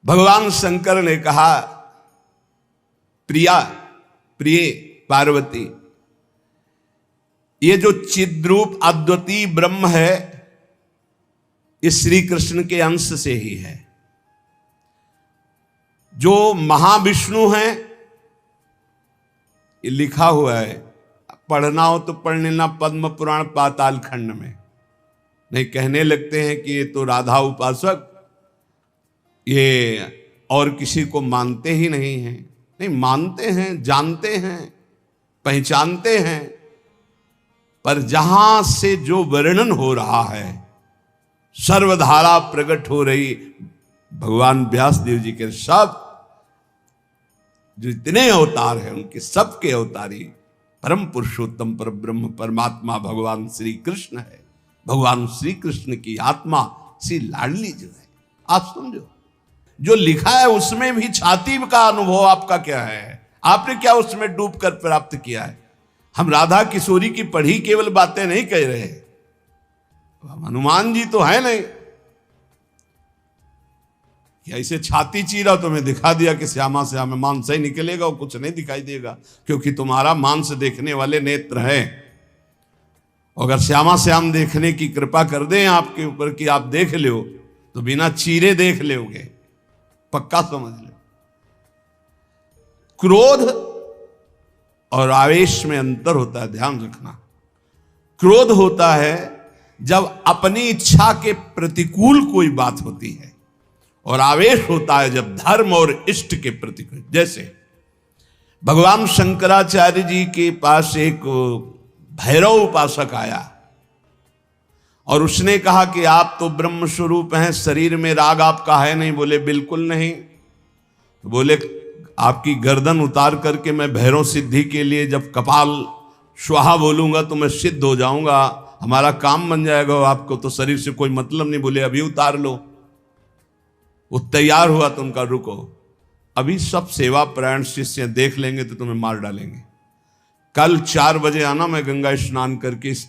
भगवान शंकर ने कहा, प्रिया, प्रिय पार्वती, ये जो चिद्रूप अद्वितीय ब्रह्म है ये श्री कृष्ण के अंश से ही है। जो महाविष्णु हैं ये लिखा हुआ है, पढ़ना हो तो पढ़ लेना पद्म पुराण पाताल खंड में। नहीं कहने लगते हैं कि ये तो राधा उपासक ये और किसी को मानते ही नहीं हैं। नहीं, मानते हैं, जानते हैं, पहचानते हैं, पर जहां से जो वर्णन हो रहा है, सर्वधारा प्रकट हो रही भगवान व्यास देव जी के सब जो इतने अवतार हैं उनके सबके अवतारी परम पुरुषोत्तम पर ब्रह्म परमात्मा भगवान श्री कृष्ण है। भगवान श्री कृष्ण की आत्मा श्री लाडली जो है, आप समझो, जो लिखा है उसमें भी छाती का अनुभव आपका क्या है, आपने क्या उसमें डूब कर प्राप्त किया है। हम राधा किशोरी की पढ़ी केवल बातें नहीं कह रहे, हम हनुमान जी तो है नहीं कि ऐसे छाती चीरा तुम्हें दिखा दिया कि श्यामा श्यामा मांस ही निकलेगा और कुछ नहीं दिखाई देगा, क्योंकि तुम्हारा मांस देखने वाले नेत्र हैं। अगर श्यामा श्याम देखने की कृपा कर दें आपके ऊपर कि आप देख लो तो बिना चीरे देख लोगे, पक्का समझ लो। क्रोध और आवेश में अंतर होता है, ध्यान रखना। क्रोध होता है जब अपनी इच्छा के प्रतिकूल कोई बात होती है, और आवेश होता है जब धर्म और इष्ट के प्रतिकूल। जैसे भगवान शंकराचार्य जी के पास एक भैरव उपासक आया और उसने कहा कि आप तो ब्रह्म स्वरूप हैं, शरीर में राग आपका है नहीं। बोले बिल्कुल नहीं। बोले आपकी गर्दन उतार करके मैं भैरव सिद्धि के लिए जब कपाल स्वाहा बोलूंगा तो मैं सिद्ध हो जाऊंगा, हमारा काम बन जाएगा, आपको तो शरीर से कोई मतलब नहीं। बोले अभी उतार लो। वो तैयार हुआ तो उनका रुको, अभी सब सेवा परायण शिष्य देख लेंगे तो तुम्हें मार डालेंगे। कल 4 बजे आना, मैं गंगा स्नान करके इस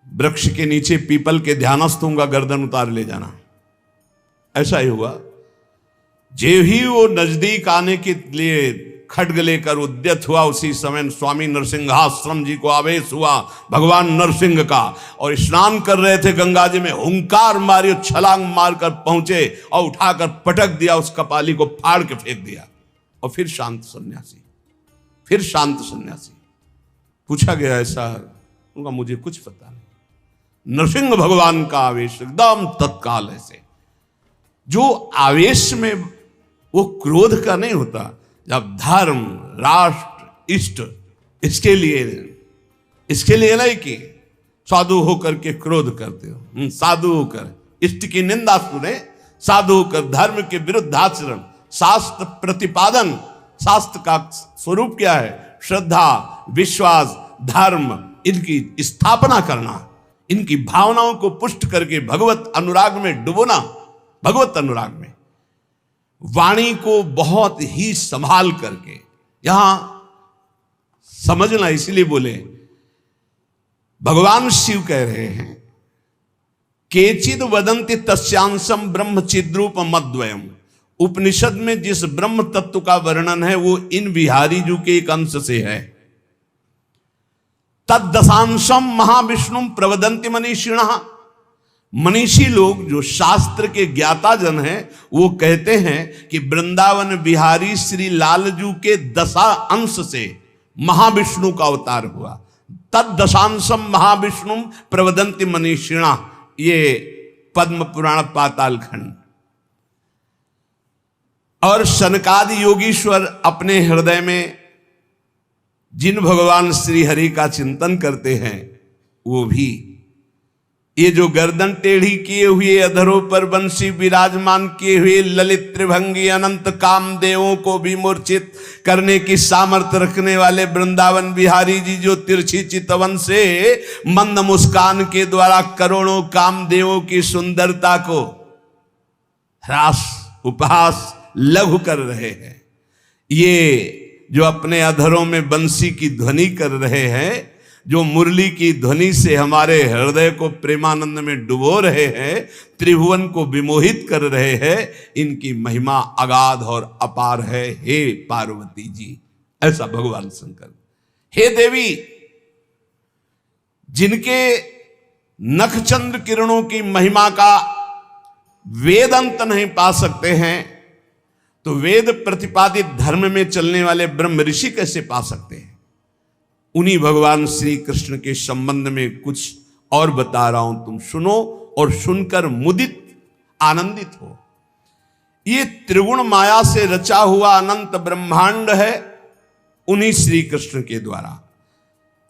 वृक्ष के नीचे पीपल के ध्यानस्थ हूंगा, गर्दन उतार ले जाना। ऐसा ही हुआ। जे ही वो नजदीक आने के लिए खड्ग लेकर उद्यत हुआ, उसी समय स्वामी नरसिंहाश्रम जी को आवेश हुआ भगवान नरसिंह का, और स्नान कर रहे थे गंगा जी में, हुंकार मारी, छलांग मारकर पहुंचे और उठाकर पटक दिया, उस कपाली को फाड़ के फेंक दिया। और फिर शांत सन्यासी, फिर शांत सन्यासी। पूछा गया ऐसा, उनका मुझे कुछ पता नहीं। नरसिंह भगवान का आवेश एकदम तत्काल ऐसे, जो आवेश में वो क्रोध का नहीं होता। जब धर्म, राष्ट्र, इष्ट, इसके लिए नहीं कि साधु होकर के क्रोध करते हो, साधु होकर इष्ट की निंदा सुने, साधु होकर धर्म के विरुद्ध आचरण, शास्त्र प्रतिपादन। शास्त्र का स्वरूप क्या है? श्रद्धा, विश्वास, धर्म, इनकी स्थापना करना, इनकी भावनाओं को पुष्ट करके भगवत अनुराग में डुबोना। भगवत अनुराग में वाणी को बहुत ही संभाल करके, यहां समझना, इसलिए बोले भगवान शिव कह रहे हैं, केचिद वदंति तस्यांशम ब्रह्म चिद्रूप मद्वयम। उपनिषद में जिस ब्रह्म तत्व का वर्णन है वो इन बिहारी जी के एक अंश से है। तद्दशांशम महाविष्णु प्रवदंति मनीषिणः। मनीषी लोग जो शास्त्र के ज्ञाता जन हैं वो कहते हैं कि वृंदावन बिहारी श्री लालजू के 10 अंश से महाविष्णु का अवतार हुआ। तद्दशांशम महाविष्णु प्रवदंति मनीषिणा, ये पद्म पुराण पाताल खंड। और सनकादि योगीश्वर अपने हृदय में जिन भगवान श्री हरि का चिंतन करते हैं वो भी, ये जो गर्दन टेढ़ी किए हुए अधरों पर बंसी विराजमान किए हुए ललित त्रिभंगी अनंत कामदेवों को भी मूर्छित करने की सामर्थ्य रखने वाले वृंदावन बिहारी जी, जो तिरछी चितवन से मंद मुस्कान के द्वारा करोड़ों कामदेवों की सुंदरता को ह्रास, उपहास, लघु कर रहे हैं, ये जो अपने अधरों में बंसी की ध्वनि कर रहे हैं, जो मुरली की ध्वनि से हमारे हृदय को प्रेमानंद में डुबो रहे हैं, त्रिभुवन को विमोहित कर रहे हैं, इनकी महिमा अगाध और अपार है। हे पार्वती जी, ऐसा भगवान शंकर। हे देवी, जिनके नखचंद्र किरणों की महिमा का वेद अंत नहीं पा सकते हैं, तो वेद प्रतिपादित धर्म में चलने वाले ब्रह्म ऋषि कैसे पा सकते हैं? उन्हीं भगवान श्री कृष्ण के संबंध में कुछ और बता रहा हूं, तुम सुनो और सुनकर मुदित आनंदित हो। ये त्रिगुण माया से रचा हुआ अनंत ब्रह्मांड है, उन्हीं श्री कृष्ण के द्वारा,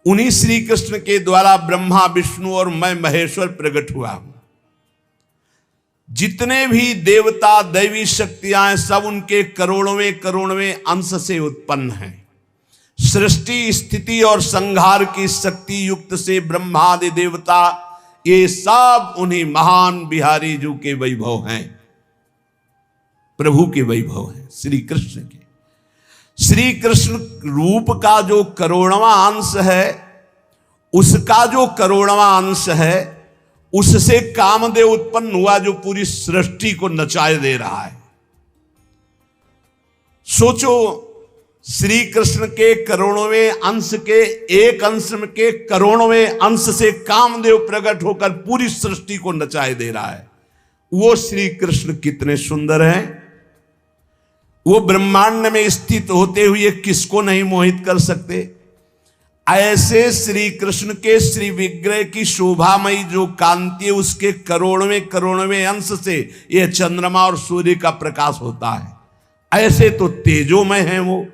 उन्हीं श्री कृष्ण के द्वारा ब्रह्मा विष्णु और मैं महेश्वर प्रकट हुआ हूं। जितने भी देवता दैवी शक्तियां सब उनके करोड़वें करोड़वें अंश से उत्पन्न हैं। सृष्टि स्थिति और संहार की शक्ति युक्त से ब्रह्मादि देवता, ये सब उन्हीं महान बिहारी जी के वैभव हैं, प्रभु के वैभव हैं, श्री कृष्ण के। श्री कृष्ण रूप का जो करोड़वां अंश है, उसका जो करोड़वां अंश है, उससे कामदेव उत्पन्न हुआ जो पूरी सृष्टि को नचाए दे रहा है। सोचो, श्री कृष्ण के करोड़वें अंश के एक अंश के करोड़वें अंश से कामदेव प्रकट होकर पूरी सृष्टि को नचाए दे रहा है। वो श्री कृष्ण कितने सुंदर हैं। वो ब्रह्मांड में स्थित होते हुए किसको नहीं मोहित कर सकते। ऐसे श्री कृष्ण के श्री विग्रह की शोभामयी जो कांति है, उसके करोड़वें करोड़वें अंश से यह चंद्रमा और सूर्य का प्रकाश होता है। ऐसे तो तेजोमय हैं वो,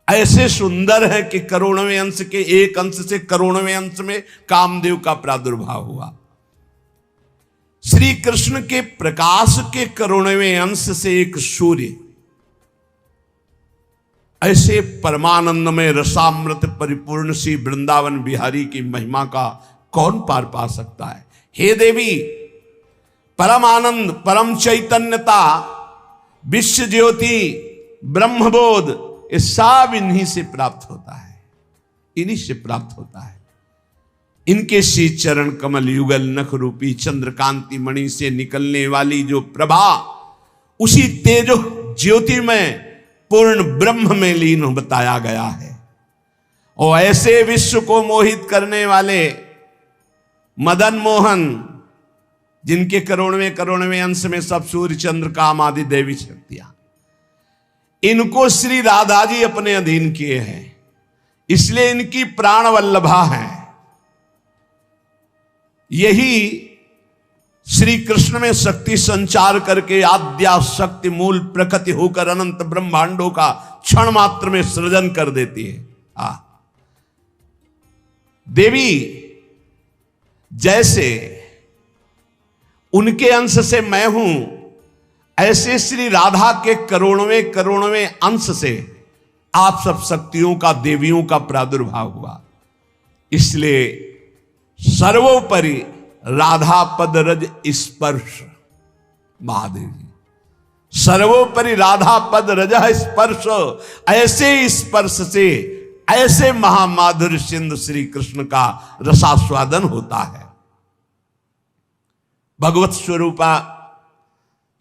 ऐसे सुंदर है कि करोड़वें अंश के एक अंश से करोड़वें अंश में कामदेव का प्रादुर्भाव हुआ। श्री कृष्ण के प्रकाश के करोड़वें अंश से एक सूर्य, ऐसे परमानंद में रसामृत परिपूर्ण श्री वृंदावन बिहारी की महिमा का कौन पार पा सकता है। हे देवी, परम आनंद, परम चैतन्यता, विश्व ज्योति, ब्रह्मबोध, ये सब इन्हीं से प्राप्त होता है, इन्हीं से प्राप्त होता है। इनके श्री चरण कमल युगल नख रूपी चंद्रकांति मणि से निकलने वाली जो प्रभा, उसी तेजो ज्योति में पूर्ण ब्रह्म में लीन बताया गया है। और ऐसे विश्व को मोहित करने वाले मदन मोहन, जिनके करोड़वें करोड़वें अंश में सब सूर्य चंद्र काम आदि देवी शक्तियां, इनको श्री राधा जी अपने अधीन किए हैं, इसलिए इनकी प्राण वल्लभा है। यही श्री कृष्ण में शक्ति संचार करके आद्या शक्ति मूल प्रकृति होकर अनंत ब्रह्मांडों का क्षण मात्र में सृजन कर देती है। देवी जैसे उनके अंश से मैं हूं, ऐसे श्री राधा के करोड़वें करोड़वें अंश से आप सब शक्तियों का, देवियों का प्रादुर्भाव हुआ। इसलिए सर्वोपरि राधा पद रज स्पर्श, महादेव जी, सर्वोपरि राधा पद रज स्पर्श, ऐसे स्पर्श से ऐसे महामाधुर्य सिंधु श्री कृष्ण का रसास्वादन होता है। भगवत स्वरूपा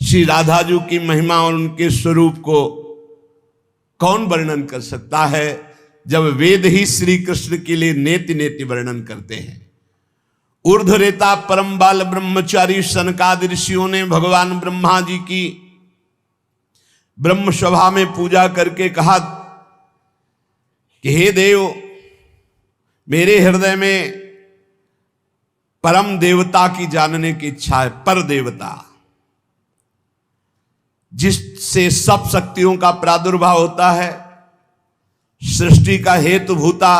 श्री राधा जी की महिमा और उनके स्वरूप को कौन वर्णन कर सकता है, जब वेद ही श्री कृष्ण के लिए नेति नेति वर्णन करते हैं। ऊर्ध्वरेता परम बाल ब्रह्मचारी सनकादि ऋषियों ने भगवान ब्रह्मा जी की ब्रह्म सभा में पूजा करके कहा कि हे देव, मेरे हृदय में परम देवता की जानने की इच्छा है। पर देवता, जिससे सब शक्तियों का प्रादुर्भाव होता है, सृष्टि का हेतुभूता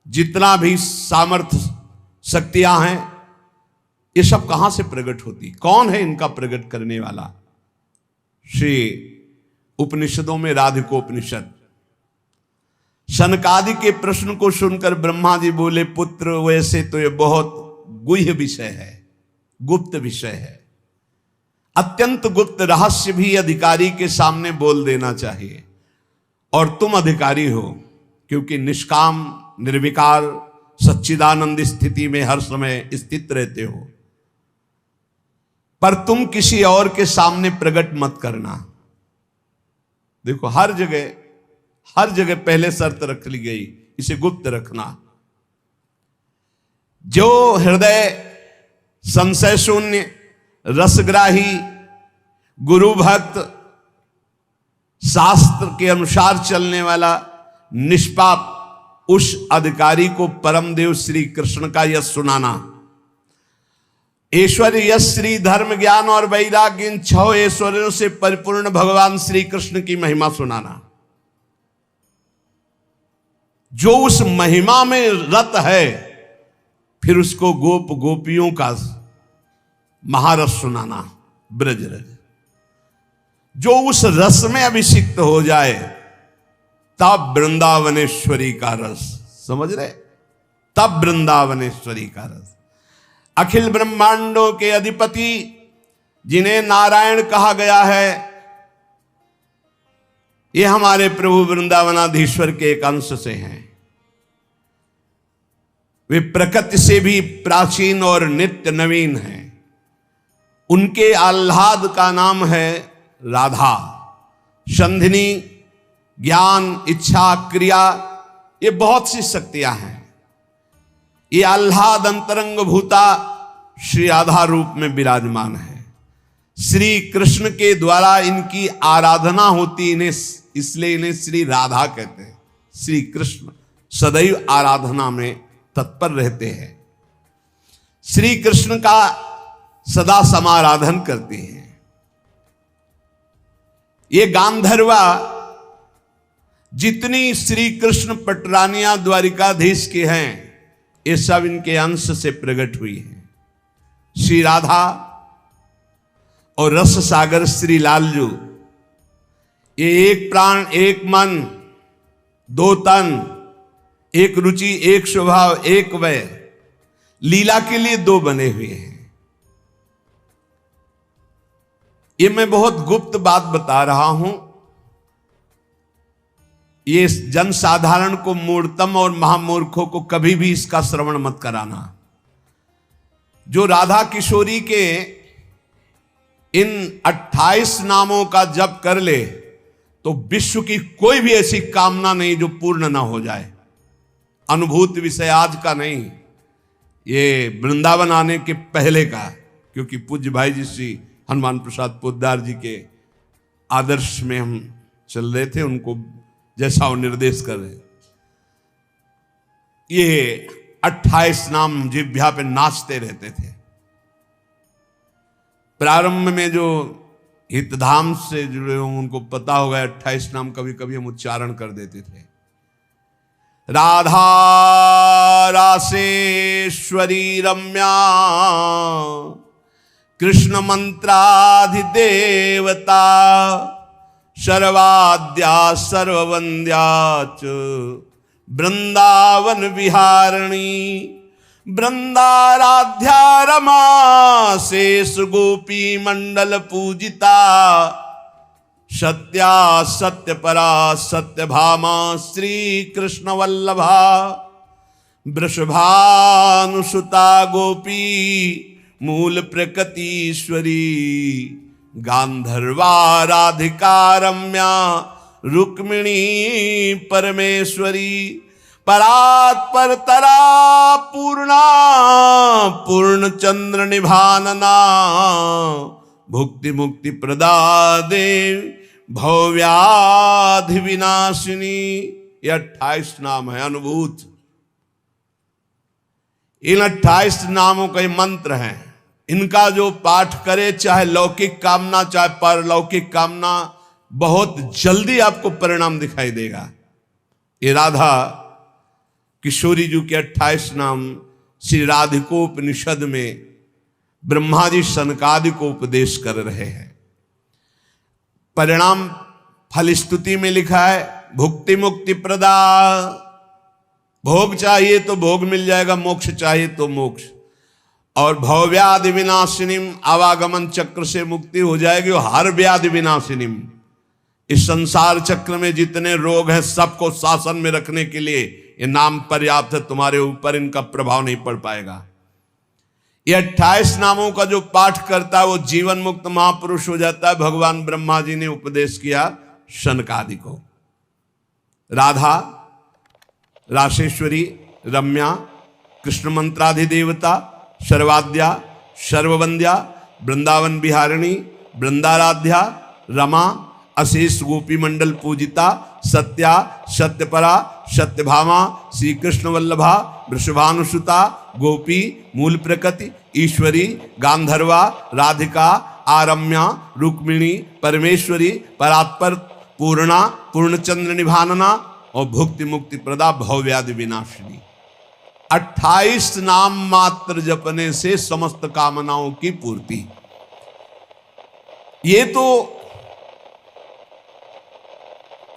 जितना भी सामर्थ्य शक्तियां हैं, ये सब कहां से प्रकट होती, कौन है इनका प्रकट करने वाला। श्री उपनिषदों में राधिकोपनिषद, सनकादि के प्रश्न को सुनकर ब्रह्मा जी बोले, पुत्र वैसे तो ये बहुत गुह्य विषय है, गुप्त विषय है, अत्यंत गुप्त रहस्य भी अधिकारी के सामने बोल देना चाहिए, और तुम अधिकारी हो, क्योंकि निष्काम निर्विकार सच्चिदानंद स्थिति में हर समय स्थित रहते हो, पर तुम किसी और के सामने प्रकट मत करना। देखो हर जगह पहले शर्त रख ली गई, इसे गुप्त रखना। जो हृदय संशय शून्य, रसग्राही, गुरु भक्त, शास्त्र के अनुसार चलने वाला, निष्पाप, उस अधिकारी को परमदेव श्री कृष्ण का यश सुनाना। ऐश्वर्य, यश, श्री, धर्म, ज्ञान और वैराग्य, इन 6 ऐश्वर्यों से परिपूर्ण भगवान श्री कृष्ण की महिमा सुनाना। जो उस महिमा में रत है, फिर उसको गोप गोपियों का महारस सुनाना, ब्रज रज। जो उस रस में अभिषिक्त हो जाए, तब वृंदावनेश्वरी का रस, समझ रहे, तब वृंदावनेश्वरी का रस। अखिल ब्रह्मांडों के अधिपति जिन्हें नारायण कहा गया है, ये हमारे प्रभु वृंदावनाधीश्वर के एक अंश से हैं। वे प्रकृति से भी प्राचीन और नित्य नवीन हैं। उनके आह्लाद का नाम है राधा। संधिनी, ज्ञान, इच्छा, क्रिया, ये बहुत सी शक्तियां हैं। ये आह्लाद अंतरंग भूता श्री राधा रूप में विराजमान है। श्री कृष्ण के द्वारा इनकी आराधना होती, इन्हें इसलिए इन्हें श्री राधा कहते हैं। श्री कृष्ण सदैव आराधना में तत्पर रहते हैं। श्री कृष्ण का सदा समाराधन करते हैं। ये गांधर्वा जितनी श्री कृष्ण पटरानियां द्वारिकाधीश के हैं, ये सब इनके अंश से प्रकट हुई हैं। श्री राधा और रस सागर श्री लालजू, ये एक प्राण, एक मन, 2 तन, एक रुचि, एक स्वभाव, एक वय, लीला के लिए 2 बने हुए हैं। ये मैं बहुत गुप्त बात बता रहा हूं। ये जन साधारण को, मूर्तम और महामूर्खों को कभी भी इसका श्रवण मत कराना। जो राधा किशोरी के इन 28 नामों का जप कर ले, तो विश्व की कोई भी ऐसी कामना नहीं जो पूर्ण ना हो जाए। अनुभूत विषय आज का नहीं, ये वृंदावन आने के पहले का, क्योंकि पूज्य भाई जी श्री हनुमान प्रसाद पोद्दार जी के आदर्श में हम चल रहे थे, उनको जैसा वो निर्देश कर रहे। ये 28 नाम जिह्वा पे नाचते रहते थे। प्रारंभ में जो हितधाम से जुड़े हों उनको पता होगा, 28 नाम कभी कभी हम उच्चारण कर देते थे। राधा रासेश्वरी रम्या, कृष्ण मंत्राधिदेवता, सर्वाद्या सर्ववंद्या च वृंदावन विहारिणी, वृंदाराध्या रमा शेष गोपी मंडल पूजिता, सत्या सत्यपरा सत्यभामा श्री कृष्ण वल्लभा, वृषभानुसुता गोपी मूल प्रकृतीश्वरी, गांधर्वा राधिका रम्या रुक्मिणी परमेश्वरी, परात्पर तरा पूर्णा पूर्ण चंद्र निभानना, भुक्ति मुक्ति प्रदा देव भव्याधि विनाशिनी। ये 28 नाम है अनुभूत। इन 28 नामों का मंत्र है। इनका जो पाठ करे, चाहे लौकिक कामना चाहे परलौकिक कामना, बहुत जल्दी आपको परिणाम दिखाई देगा। ये राधा किशोरी जी के 28 नाम श्री राधिकोपनिषद में ब्रह्मा जी सनकादि को उपदेश कर रहे हैं। परिणाम फलस्तुति में लिखा है, भुक्ति मुक्ति प्रदा। भोग चाहिए तो भोग मिल जाएगा, मोक्ष चाहिए तो मोक्ष। और भवव्याधि विनाशिनीम, आवागमन चक्र से मुक्ति हो जाएगी। और हर व्याधि विनाशिनीम, इस संसार चक्र में जितने रोग हैं सबको शासन में रखने के लिए ये नाम पर्याप्त है, तुम्हारे ऊपर इनका प्रभाव नहीं पड़ पाएगा। ये 28 नामों का जो पाठ करता है वो जीवन मुक्त महापुरुष हो जाता है। भगवान ब्रह्मा जी ने उपदेश किया शनकादि को। राधा, राशेश्वरी, रम्या, कृष्ण मंत्राधिदेवता, सर्वाद्या, सर्ववंद्या, वृंदावन बिहारिणी, वृंदाराध्या, रमा, अशेष गोपी मंडल पूजिता, सत्या, सत्यपरा, सत्यभामा, श्री कृष्ण वल्लभा, वृषभानुसुता, गोपी, मूल प्रकृति, ईश्वरी, गांधर्वा, राधिका, आरम्या, रुक्मिणी, परमेश्वरी, परात्पर, पूर्णा, पूर्णचंद्र निभानना और भुक्ति मुक्ति प्रदा, भवव्याधि विनाशिनी। 28 नाम मात्र जपने से समस्त कामनाओं की पूर्ति। ये तो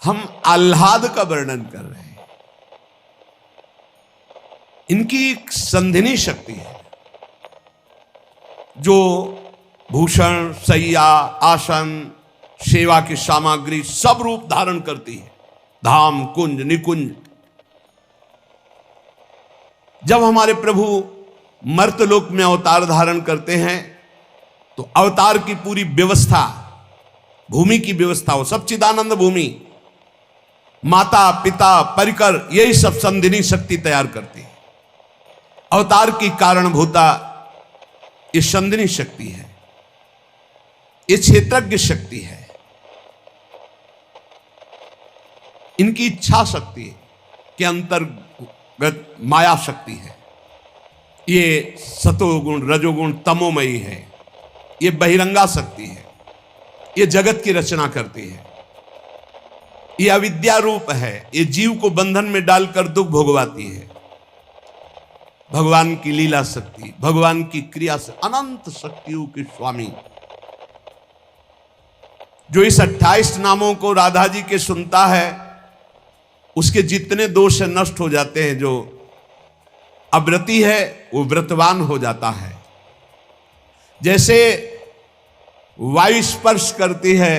हम आह्लाद का वर्णन कर रहे हैं। इनकी एक संधिनी शक्ति है जो भूषण, शैया, आसन, सेवा की सामग्री सब रूप धारण करती है। धाम, कुंज, निकुंज। जब हमारे प्रभु मर्तलोक में अवतार धारण करते हैं तो अवतार की पूरी व्यवस्था, भूमि की व्यवस्था हो, सच्चिदानंद भूमि, माता, पिता, परिकर, यही सब संधिनी शक्ति तैयार करती है। अवतार की कारणभूता ये संधिनी शक्ति है, ये क्षेत्रज्ञ शक्ति है, इनकी इच्छा शक्ति के अंतर्गत माया शक्ति है। ये सतोगुण, रजोगुण, तमोमयी है। ये बहिरंगा शक्ति है। ये जगत की रचना करती है। ये अविद्या रूप है। ये जीव को बंधन में डालकर दुख भोगवाती है। भगवान की लीला शक्ति, भगवान की क्रिया से अनंत शक्तियों के स्वामी, जो इस 28 नामों को राधा जी के सुनता है, उसके जितने दोष नष्ट हो जाते हैं। जो अव्रती है वो व्रतवान हो जाता है। जैसे वायु स्पर्श करती है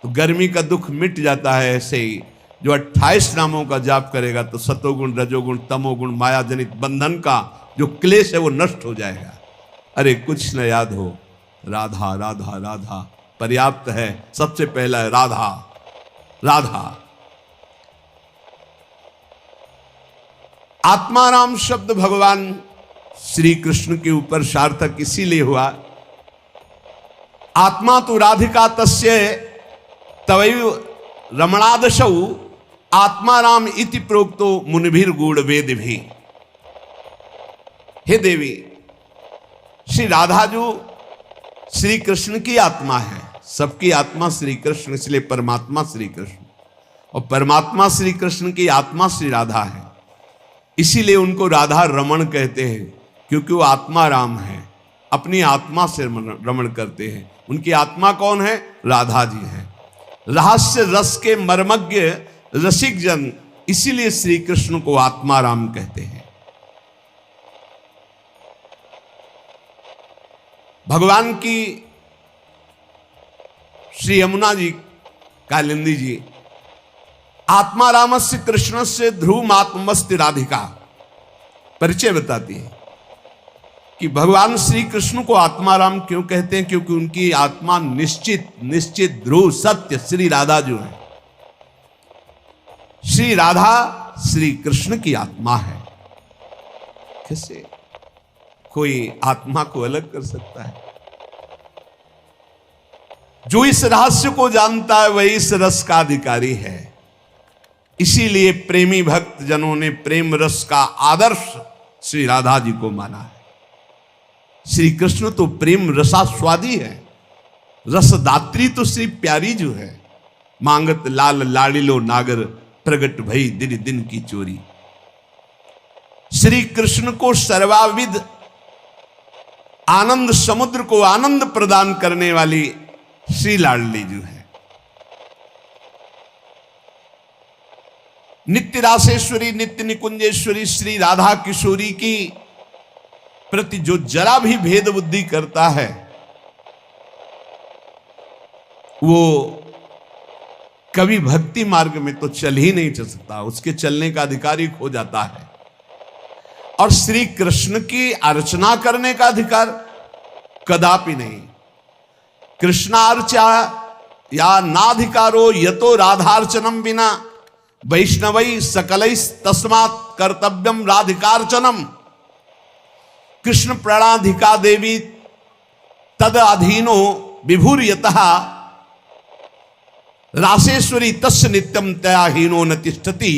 तो गर्मी का दुख मिट जाता है, ऐसे ही जो 28 नामों का जाप करेगा तो सतोगुण, रजोगुण, तमोगुण, माया जनित बंधन का जो क्लेश है वो नष्ट हो जाएगा। अरे कुछ न याद हो, राधा राधा राधा पर्याप्त है। सबसे पहला है राधा राधा। आत्माराम शब्द भगवान श्री कृष्ण के ऊपर सार्थक इसीलिए हुआ, आत्मा तो राधिका तस्य तवैव रमणादशौ आत्माराम इति प्रोक्तो मुनिभिर गूढ़ वेद भी। हे देवी, श्री राधा जो श्री कृष्ण की आत्मा है, सबकी आत्मा श्री कृष्ण, इसलिए परमात्मा श्री कृष्ण, और परमात्मा श्री कृष्ण की आत्मा श्री राधा है। इसीलिए उनको राधा रमण कहते हैं, क्योंकि वो आत्मा राम है, अपनी आत्मा से रमण करते हैं। उनकी आत्मा कौन है? राधा जी है। रहस्य रस के मर्मज्ञ रसिक जन, इसीलिए श्री कृष्ण को आत्मा राम कहते हैं। भगवान की श्री यमुना जी, कालिंदी जी, आत्मा रामस्य कृष्ण से ध्रुव आत्मस्ति राधिका परिचय बताती है कि भगवान श्री कृष्ण को आत्मा राम क्यों कहते हैं? क्योंकि उनकी आत्मा निश्चित ध्रुव सत्य श्री राधा जो है, श्री राधा श्री कृष्ण की आत्मा है। कैसे कोई आत्मा को अलग कर सकता है? जो इस रहस्य को जानता है वही इस रस का अधिकारी है। इसीलिए प्रेमी भक्त जनों ने प्रेम रस का आदर्श श्री राधा जी को माना है। श्री कृष्ण तो प्रेम रसास्वादी है, रसदात्री तो श्री प्यारी जो है। मांगत लाल लाड़िलो नागर, प्रगट भई दिन दिन की चोरी। श्री कृष्ण को सर्वाविद आनंद समुद्र को आनंद प्रदान करने वाली श्री लाडली जो है। नित्य रासेश्वरी, नित्य निकुंजेश्वरी श्री राधा किशोरी की प्रति जो जरा भी भेद बुद्धि करता है वो कभी भक्ति मार्ग में तो चल ही नहीं चल सकता, उसके चलने का अधिकार ही खो जाता है। और श्री कृष्ण की अर्चना करने का अधिकार कदापि नहीं। कृष्णार्चा या नाधिकारो यतो राधार्चनम बिना वैष्णवई सकलई तस्मात् कर्तव्यम राधिकार्चनम। कृष्ण प्रणाधिका देवी तद अधीनो विभूर्यतः रासेश्वरी तस्य नित्यम तया हीनो न तिष्ठति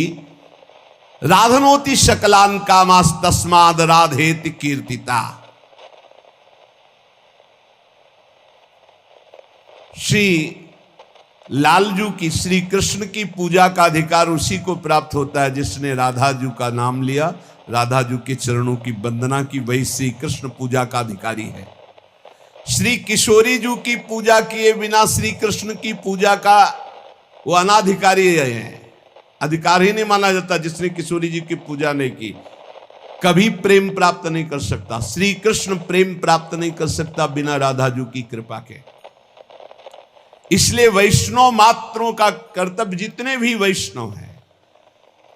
राधनोति शकलान कामास तस्माद राधेति कीर्तिता। श्री लालजू की, श्री कृष्ण की पूजा का अधिकार उसी को प्राप्त होता है जिसने राधा जू का नाम लिया, राधा जू के चरणों की वंदना की, वही श्री कृष्ण पूजा का अधिकारी है। श्री किशोरी जू की पूजा किए बिना श्री कृष्ण की पूजा का वो अनाधिकारी है, अधिकार ही नहीं माना जाता। जिसने किशोरी जी की पूजा नहीं की कभी प्रेम प्राप्त नहीं कर सकता। श्री कृष्ण प्रेम प्राप्त नहीं कर सकता बिना राधा जू की कृपा के। इसलिए वैष्णव मात्रों का कर्तव्य, जितने भी वैष्णव हैं,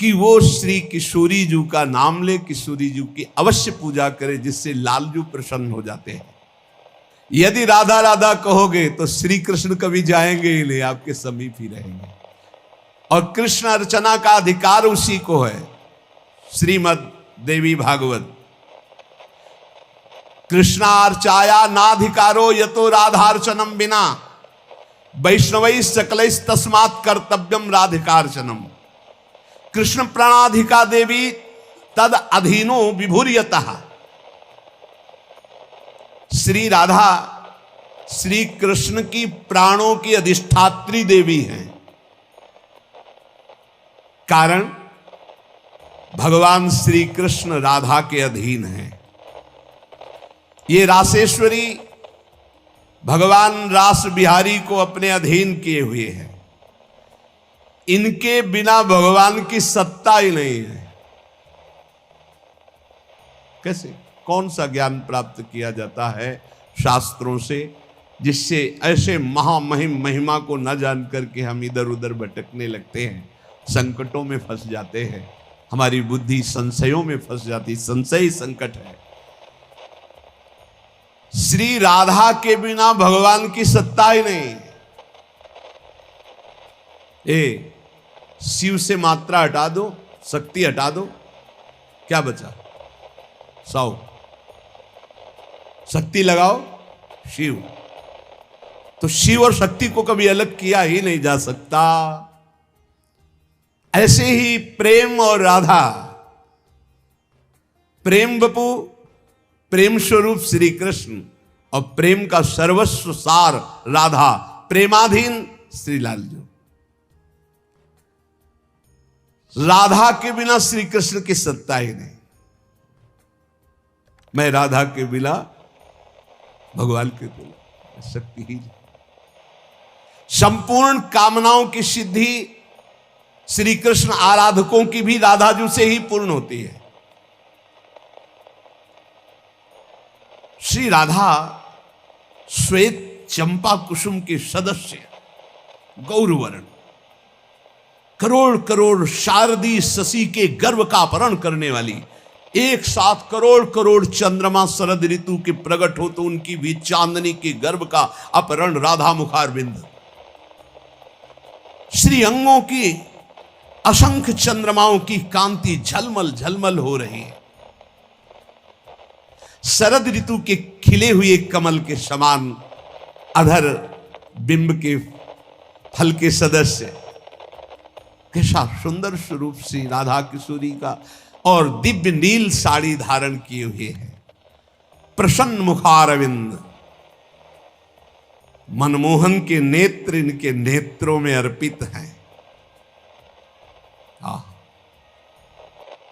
कि वो श्री किशोरी जू का नाम ले, किशोरी जू की अवश्य पूजा करे, जिससे लालजू प्रसन्न हो जाते हैं। यदि राधा राधा कहोगे तो श्री कृष्ण कभी जाएंगे ही नहीं, आपके समीप ही रहेंगे। और कृष्ण अर्चना का अधिकार उसी को है। श्रीमद देवी भागवत, कृष्णार्चाया नाधिकारो यतो राधार्चनम बिना वैष्णवई सकलई तस्मात् कर्तव्यम राधिकार्चनम। कृष्ण प्रणाधिका देवी तद अधीनो विभूर्यतः। श्री राधा श्री कृष्ण की प्राणों की अधिष्ठात्री देवी हैं। कारण भगवान श्री कृष्ण राधा के अधीन हैं। ये रासेश्वरी भगवान रास बिहारी को अपने अधीन किए हुए हैं। इनके बिना भगवान की सत्ता ही नहीं है। कैसे, कौन सा ज्ञान प्राप्त किया जाता है शास्त्रों से, जिससे ऐसे महामहिम महिमा को न जान करके हम इधर उधर भटकने लगते हैं, संकटों में फंस जाते हैं, हमारी बुद्धि संशयों में फंस जाती। संशय ही संकट है। श्री राधा के बिना भगवान की सत्ता ही नहीं। शिव से मात्रा हटा दो, शक्ति हटा दो, क्या बचा? 100। शक्ति लगाओ शिव। तो शिव और शक्ति को कभी अलग किया ही नहीं जा सकता। ऐसे ही प्रेम और राधा, प्रेम बपू, प्रेम स्वरूप श्री कृष्ण, और प्रेम का सर्वस्व सार राधा, प्रेमाधीन श्री लालजू। राधा के बिना श्री कृष्ण की सत्ता ही नहीं। मैं राधा के बिना भगवान के बिना शक्ति ही नहीं। संपूर्ण कामनाओं की सिद्धि श्री कृष्ण आराधकों की भी राधाजू से ही पूर्ण होती है। श्री राधा श्वेत चंपा कुसुम के सदस्य, गौरवर्ण, करोड़ करोड़ शारदी शशि के गर्व का अपहरण करने वाली, एक साथ करोड़ करोड़ चंद्रमा शरद ऋतु के प्रकट हो तो उनकी भी चांदनी के गर्भ का अपहरण राधा मुखारविंद। श्री अंगों की असंख्य चंद्रमाओं की कांति झलमल झलमल हो रही है। शरद ऋतु के खिले हुए कमल के समान अधर बिंब के फल के सदस्य, कैसा सुंदर स्वरूप श्री राधा किशोरी का, और दिव्य नील साड़ी धारण किए हुए हैं। प्रसन्न मुखारविंद, मनमोहन के नेत्र इनके नेत्रों में अर्पित हैं।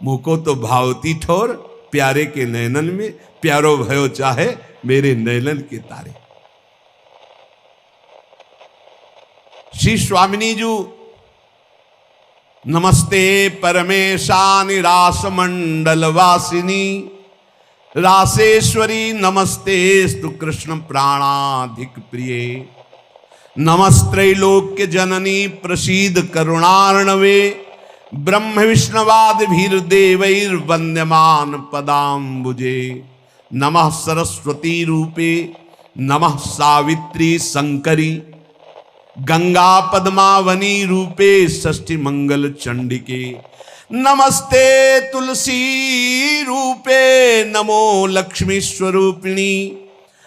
मुको तो भावती ठोर, प्यारे के नयनन में प्यारो भयो चाहे मेरे नयनन के तारे। श्री स्वामिनी जू, नमस्ते परमेशानि रास मंडल वासिनी, रासेश्वरी नमस्ते स्तु कृष्ण प्राणाधिक प्रिय, नमस्त्रैलोक्य जननी प्रसीद करुणार्णवे ब्रह्म विष्णवाद भीर देवैर वंद्यमान पदाम्बुजे नमः सरस्वती रूपे नमः सावित्री शंकरी गंगा पद्मावनी रूपे षष्ठी मंगल चंडिके नमस्ते तुलसी रूपे नमो लक्ष्मी स्वरूपिणी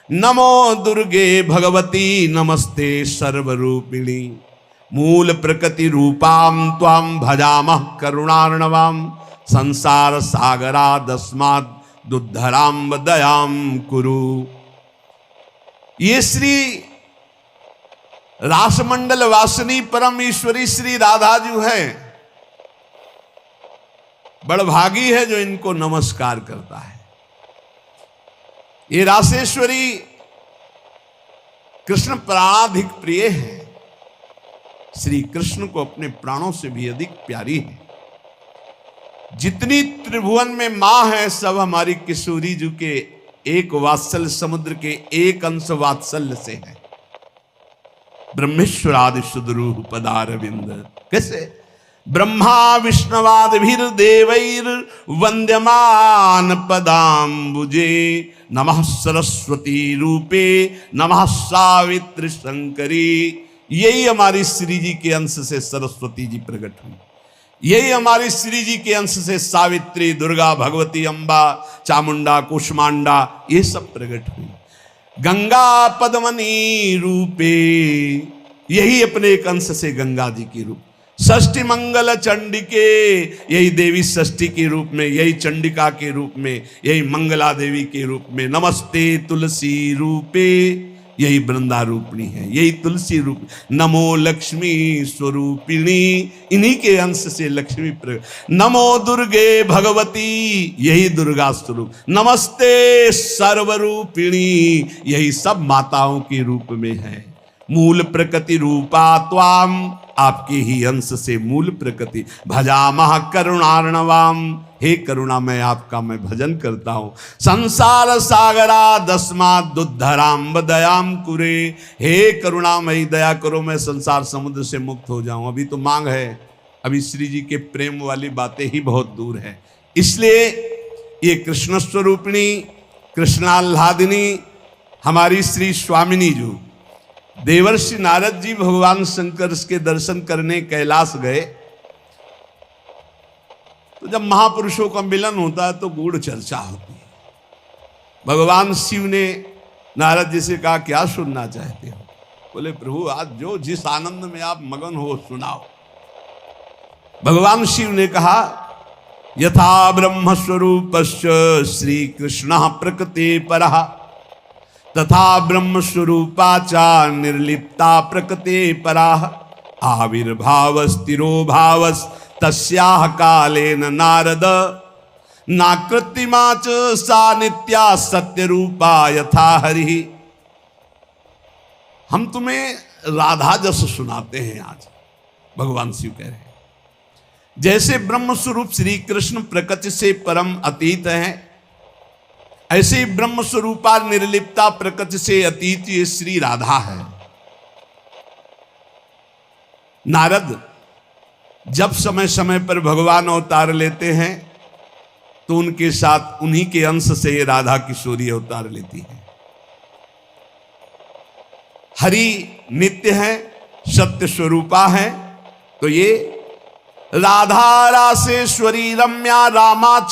नमो दुर्गे भगवती नमस्ते सर्वरूपिणी मूल प्रकृति रूपाम त्वाम भजामः करुणार्णवाम संसार सागरादस्माद् दुद्धराम दयाम कुरु। ये श्री रासमंडल वासिनी परम ईश्वरी श्री राधा जी है। बड़भागी है जो इनको नमस्कार करता है। ये रासेश्वरी कृष्ण प्राणाधिक प्रिय है, श्री कृष्ण को अपने प्राणों से भी अधिक प्यारी है। जितनी त्रिभुवन में मां है सब हमारी किशोरी जी के एक वात्सल्य समुद्र के एक अंश वात्सल्य से है। ब्रह्मेश्वरादि सुदरूह पदारविंद कैसे ब्रह्मा विष्णवाद भीर देवैर वंद्यमान पदाम्बुजे नमः सरस्वती रूपे नमः सावित्री शंकरी। यही हमारी श्री जी के अंश से सरस्वती जी प्रकट हुई, यही हमारी श्री जी के अंश से सावित्री दुर्गा भगवती अम्बा चामुंडा कुष्मांडा ये सब प्रकट हुई। गंगा पद्मनी रूपे यही अपने एक अंश से गंगा जी की रूप। षष्ठी मंगल चंडिके यही देवी षष्ठी के रूप में, यही चंडिका के रूप में, यही मंगला देवी के रूप में। नमस्ते तुलसी रूपे यही वृंदा रूपिणी है, यही तुलसी रूप। नमो लक्ष्मी स्वरूपिणी इन्हीं के अंश से लक्ष्मी प्रकट। नमो दुर्गे भगवती यही दुर्गा स्वरूप। नमस्ते सर्वरूपिणी यही सब माताओं के रूप में है। मूल प्रकृति रूपा त्वाम आपके ही अंश से मूल प्रकृति। भजामः करुणार्णवाम हे करुणा मैं आपका मैं भजन करता हूं। संसार सागरा दस्मात् दुद्धराम दयाम कुरे हे करुणामयी दया करो मैं संसार समुद्र से मुक्त हो जाऊं। अभी तो मांग है, अभी श्री जी के प्रेम वाली बातें ही बहुत दूर है। इसलिए ये कृष्ण स्वरूपिणी कृष्णाल्हादिनी हमारी श्री स्वामिनी जी देवर्षि नारद जी भगवान शंकर के दर्शन करने कैलाश गए तो जब महापुरुषों का मिलन होता है तो गूढ़ चर्चा होती है। भगवान शिव ने नारद जी से कहा क्या सुनना चाहते हो? बोले प्रभु आज जो जिस आनंद में आप मगन हो सुनाओ। भगवान शिव ने कहा यथा ब्रह्म स्वरूपस्य श्री कृष्ण प्रकृति परः तथा ब्रह्म स्वरूपा चा निर्लिप्ता प्रकृति पराः आविर्भाव स्थिरो भावस तस्याह कालेन नारद नाकृतिमा च सा नित्या सत्य रूपा यथा हरि। हम तुम्हें राधा जस सुनाते हैं। आज भगवान शिव कह रहे हैं जैसे ब्रह्म स्वरूप श्री कृष्ण प्रकृति से परम अतीत है, ऐसे ही ब्रह्म स्वरूपा निर्लिप्ता प्रकृति से अतीत ये श्री राधा है। नारद जब समय समय पर भगवान अवतार लेते हैं तो उनके साथ उन्हीं के अंश से ये राधा किशोरी अवतार लेती है। हरि नित्य है, सत्य स्वरूपा है, तो ये राधा रासेश्वरी रम्या रामाच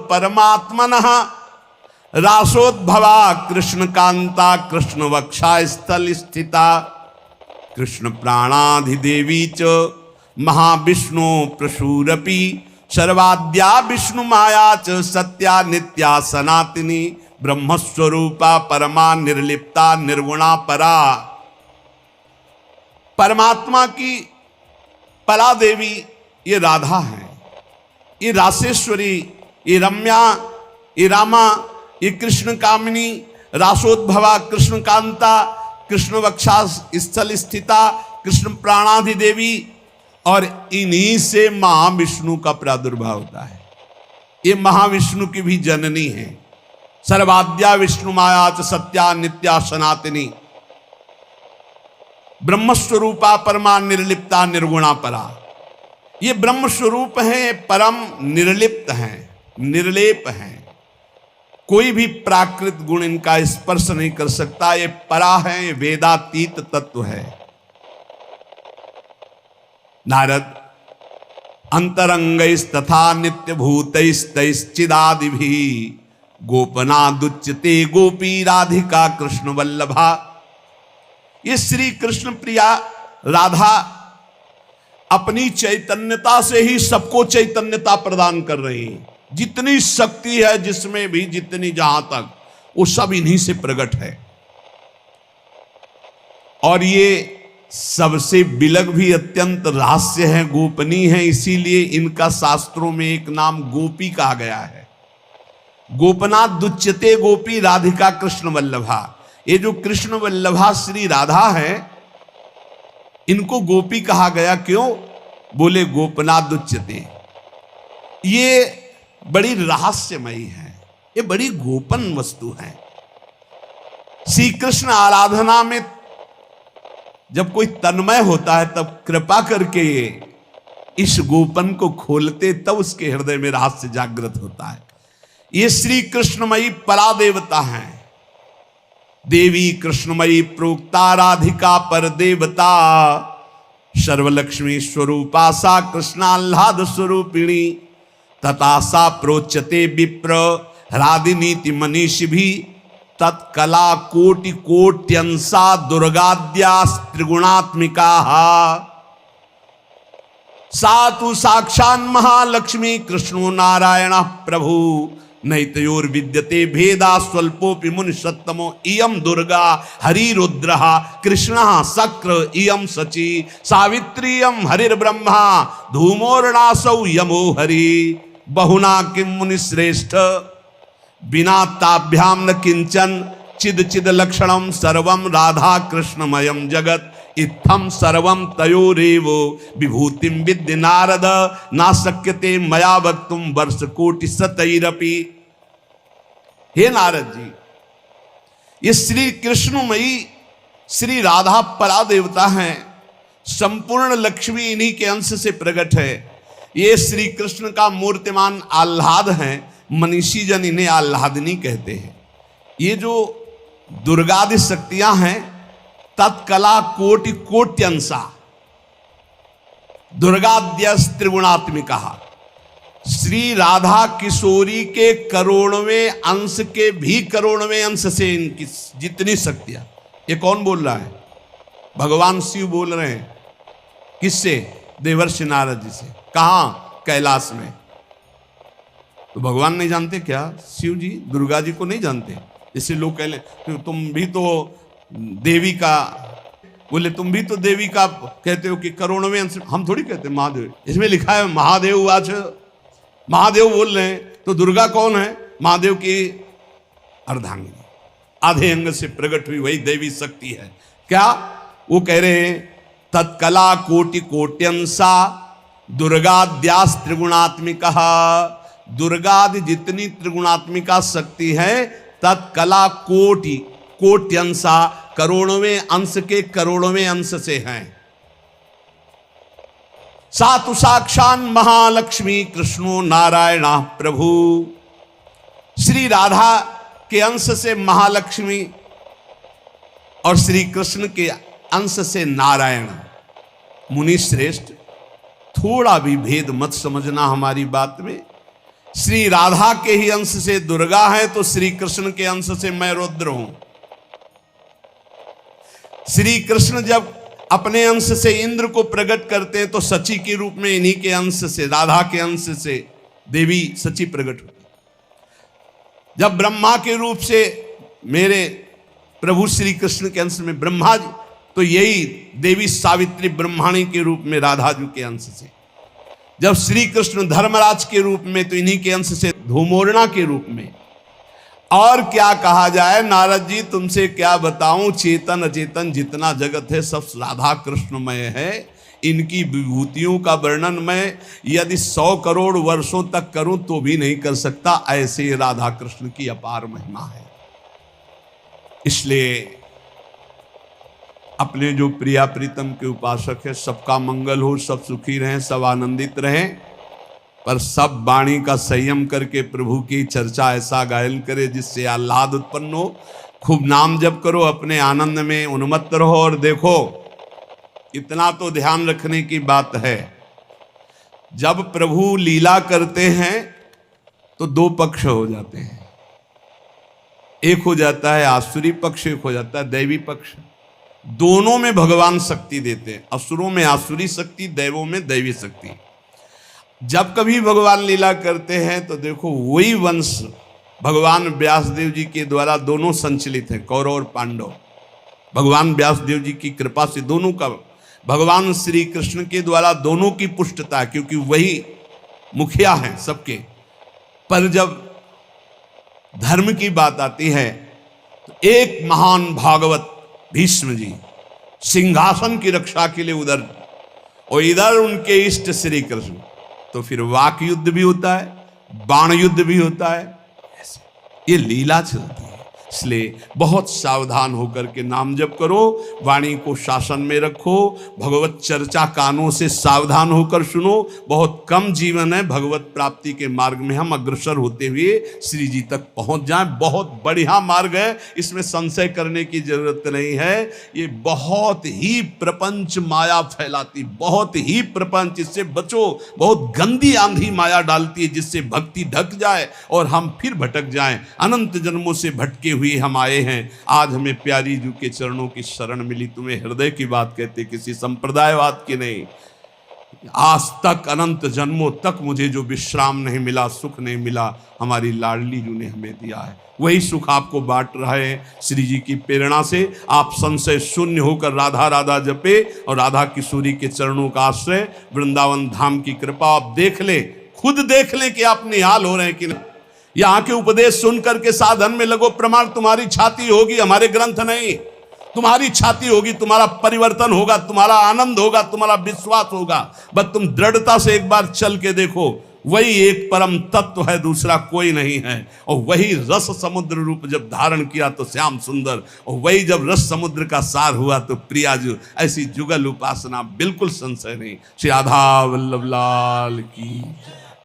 परमात्मनः रासोद्भवा कृष्ण कांता कृष्ण वक्षा स्थल स्थिता कृष्ण प्राणाधिदेवी च महाविष्णु प्रसूरपि सर्वाद्या विष्णु माया च सत्या नित्या सनातनी ब्रह्मस्वरूपा परमा निर्लिप्ता निर्गुणा परा। परमात्मा की परा देवी ये राधा है, ये रासेश्वरी, ये रम्या, ये रामा, ये कृष्ण कामिनी, रासोद्भवा कृष्ण कांता कृष्ण वक्षा स्थल स्थिता कृष्ण प्राणाधिदेवी और इन्हीं से महाविष्णु का प्रादुर्भाव होता है। ये महाविष्णु की भी जननी है। सर्वाद्या विष्णु माया च सत्या नित्या सनातनी। ब्रह्मस्वरूपा परमा निर्लिप्ता निर्गुणा परा। ये ब्रह्म स्वरूप है, परम निर्लिप्त हैं, निर्लेप हैं, कोई भी प्राकृत गुण इनका स्पर्श नहीं कर सकता। ये परा है, ये वेदातीत तत्व है। नारद अंतरंगैस्तथा नित्य भूतैस्तैश्चिदादि भी गोपनादुच्यते गोपी राधिका कृष्ण वल्लभा। ये श्री कृष्ण प्रिया राधा अपनी चैतन्यता से ही सबको चैतन्यता प्रदान कर रही है। जितनी शक्ति है जिसमें भी, जितनी जहां तक, वो सब इन्हीं से प्रकट है। और ये सबसे बिलग भी अत्यंत रहस्य है, गोपनीय है। इसीलिए इनका शास्त्रों में एक नाम गोपी कहा गया है। गोपनाथ दुच्यते गोपी राधिका कृष्ण वल्लभा। ये जो कृष्ण वल्लभा श्री राधा है, इनको गोपी कहा गया। क्यों? बोले गोपनाथ दुच्यते। ये बड़ी रहस्यमयी है, ये बड़ी गोपन वस्तु है। श्री कृष्ण आराधना में जब कोई तन्मय होता है, तब कृपा करके इस गोपन को खोलते, तब उसके हृदय में रहस्य जागृत होता है। ये श्री कृष्णमयी परा देवता है। देवी कृष्णमयी प्रोक्ता राधिका पर देवता। सर्वलक्ष्मी स्वरूपा सा कृष्णाह्लाद स्वरूपिणी। तथा सा प्रोच्यते विप्र रादिनीति मनीषि भी। तत्कला कोटि कोट्यंसा दुर्गाद्या त्रिगुणात्मिका। सातु साक्षान् महालक्ष्मी कृष्णो नारायण प्रभु। नैतयोर विद्यते भेदा स्वल्पोपि मुनि सत्तमो। इयं दुर्गा हरिरुद्रः कृष्णः शक्र इयं शची। सावित्री इयं हरिर्ब्रह्मा धूमोर्णासौ यमो हरि। बहुना किं मुनि श्रेष्ठ बिना ताभ्याम न किंचन। चिद चिद लक्षणम सर्वम राधा कृष्णमयम जगत। इत्थम सर्वम तयोरेवो विभूतिम विद्य नारद। ना शक्यते मया वक्तुम वर्ष कोटि शतैरपि। हे नारद जी, ये श्री कृष्णमयी श्री राधा परा देवता हैं। संपूर्ण लक्ष्मी इन्हीं के अंश से प्रकट है। ये श्री कृष्ण का मूर्तिमान आह्लाद है। मनीषी जन इन्हें आह्लादिनी कहते हैं। ये जो दुर्गादि शक्तियां हैं, तत्कला कोटि कोट्यंसा दुर्गाद्यस त्रिगुणात्मिका। श्री राधा किशोरी के करोड़वें अंश के भी करोड़वें अंश से इनकी जितनी शक्तियां। ये कौन बोल रहा है? भगवान शिव बोल रहे हैं। किससे? देवर्षि नारद जी से। कहां? कैलाश में। तो भगवान नहीं जानते क्या? शिव जी दुर्गा जी को नहीं जानते? जैसे लोग कह लें तो तुम भी तो देवी का, बोले तुम भी तो देवी का कहते हो कि करोड़वें अंश। हम थोड़ी कहते महादेव, इसमें लिखा है महादेव आज। महादेव बोल रहे हैं तो दुर्गा कौन है? महादेव की अर्धांगिनी, आधे अंग से प्रकट हुई वही देवी शक्ति है। क्या वो कह रहे हैं? तत्कला कोटि कोट्यंसा दुर्गाद्यास त्रिगुणात्मिका। दुर्गादि जितनी त्रिगुणात्मिका शक्ति है, तत्कला कोटि कोट्यंसा करोड़वें अंश के करोड़वें अंश से हैं। सातु साक्षान महालक्ष्मी कृष्णो नारायण प्रभु। श्री राधा के अंश से महालक्ष्मी और श्री कृष्ण के अंश से नारायण। मुनि श्रेष्ठ, थोड़ा भी भेद मत समझना हमारी बात में। श्री राधा के ही अंश से दुर्गा है, तो श्री कृष्ण के अंश से मैं रुद्र हूं। श्री कृष्ण जब अपने अंश से इंद्र को प्रकट करते हैं, तो सची के रूप में इन्हीं के अंश से, राधा के अंश से देवी सची प्रकट होती। जब ब्रह्मा के रूप से मेरे प्रभु श्री कृष्ण के अंश में ब्रह्मा जी, तो यही देवी सावित्री ब्रह्माणी के रूप में राधा जी के अंश से। जब श्री कृष्ण धर्मराज के रूप में, तो इन्हीं के अंश से धूमोरणा के रूप में। और क्या कहा जाए नारद जी, तुमसे क्या बताऊं। चेतन अचेतन जितना जगत है सब राधा कृष्णमय है। इनकी विभूतियों का वर्णन मैं यदि 100 करोड़ वर्षों तक करूं तो भी नहीं कर सकता। ऐसे राधा कृष्ण की अपार महिमा है। इसलिए अपने जो प्रिया प्रीतम के उपासक है, सबका मंगल हो, सब सुखी रहें, सब आनंदित रहें, पर सब वाणी का संयम करके प्रभु की चर्चा ऐसा गायन करे जिससे आह्लाद उत्पन्न हो। खूब नाम जप करो, अपने आनंद में उन्मत्त रहो। और देखो, इतना तो ध्यान रखने की बात है, जब प्रभु लीला करते हैं तो दो पक्ष हो जाते हैं। एक हो जाता है आसुरी पक्ष, एक हो जाता है दैवी पक्ष। दोनों में भगवान शक्ति देते हैं, असुरों में आसुरी शक्ति, दैवों में दैवी शक्ति। जब कभी भगवान लीला करते हैं तो देखो, वही वंश भगवान व्यासदेव जी के द्वारा दोनों संचलित हैं, कौरव और पांडव। भगवान व्यासदेव जी की कृपा से दोनों का, भगवान श्री कृष्ण के द्वारा दोनों की पुष्टता, क्योंकि वही मुखिया हैं सबके। पर जब धर्म की बात आती है तो एक महान भागवत भीष्म जी सिंहासन की रक्षा के लिए उधर, और इधर उनके इष्ट श्री कृष्ण। तो फिर वाक युद्ध भी होता है, बाण युद्ध भी होता है, ये लीला चलती है। इसलिए बहुत सावधान होकर के नाम जप करो, वाणी को शासन में रखो, भगवत चर्चा कानों से सावधान होकर सुनो। बहुत कम जीवन है, भगवत प्राप्ति के मार्ग में हम अग्रसर होते हुए श्री जी तक पहुंच जाएं। बहुत बढ़िया मार्ग है, इसमें संशय करने की जरूरत नहीं है। ये बहुत ही प्रपंच माया फैलाती, बहुत ही प्रपंच, इससे बचो। बहुत गंदी आंधी माया डालती है जिससे भक्ति ढक जाए और हम फिर भटक जाएं। अनंत जन्मों से भटके हुए हम आए हैं, आज हमें प्यारी जू के चरणों की शरण मिली। तुम्हें हृदय की बात कहते, किसी संप्रदायवाद की नहीं। आज तक अनंत जन्मों तक मुझे जो विश्राम नहीं मिला, सुख नहीं मिला, हमारी लाडली जू ने हमें दिया है। वही सुख आपको बांट रहे हैं श्री जी की प्रेरणा से। आप संशय शून्य होकर राधा राधा जपे और राधा किशोरी के चरणों का आश्रय, वृंदावन धाम की कृपा आप देख ले, खुद देख ले कि आप निहाल हो रहे हैं कि नहीं। यहाँ के उपदेश सुन करके साधन में लगो, प्रमाण तुम्हारी छाती होगी, हमारे ग्रंथ नहीं। तुम्हारी छाती होगी, तुम्हारा परिवर्तन होगा, तुम्हारा आनंद होगा, तुम्हारा विश्वास होगा। बस तुम दृढ़ता से एक बार चल के देखो, वही एक परम तत्व है, दूसरा कोई नहीं है। और वही रस समुद्र रूप जब धारण किया तो श्याम सुंदर, और वही जब रस समुद्र का सार हुआ तो प्रियाजू। ऐसी जुगल उपासना बिल्कुल संशय नहीं। श्री राधा वल्लभ लाल की।